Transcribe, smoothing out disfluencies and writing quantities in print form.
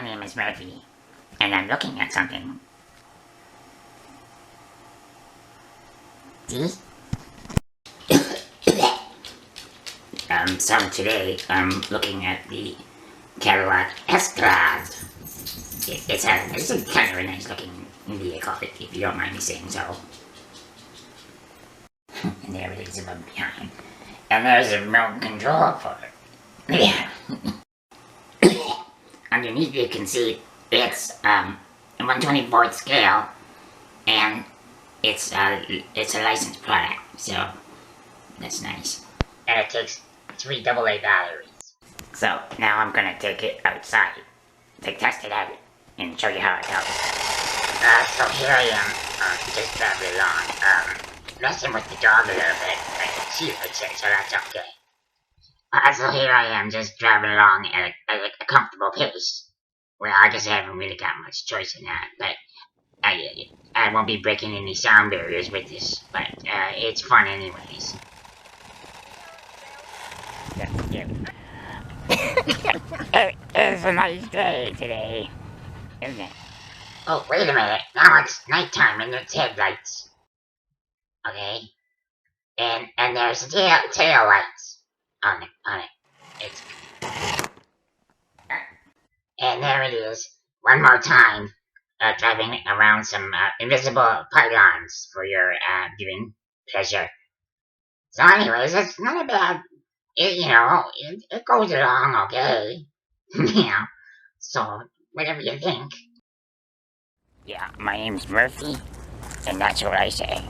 my name is Murphy, and I'm looking at something. See? So today I'm looking at the Cadillac Escalade. It's a kind of a nice looking vehicle, if you don't mind me saying so. And there it is above behind. And there's a remote control for it. Yeah. Underneath you can see it's a 1/24th scale, and it's a licensed product, so that's nice. And it takes 3 AA batteries. So now I'm gonna take it outside to test it out and show you how it goes. So here I am, just driving along, messing with the dog a little bit, but she likes it, so that's okay. So here I am, just driving along at a comfortable pace. Well, I guess I haven't really got much choice in that, but I won't be breaking any sound barriers with this, but it's fun anyways. It's a nice day today, isn't it? Oh, wait a minute. Now it's nighttime and it's headlights. Okay. And there's tail lights on it. It's... And there it is. One more time. Driving around some invisible pylons for your viewing pleasure. So anyways, it's not a bad... It goes along okay. So, whatever you think. Yeah, my name's Murphy, and that's what I say.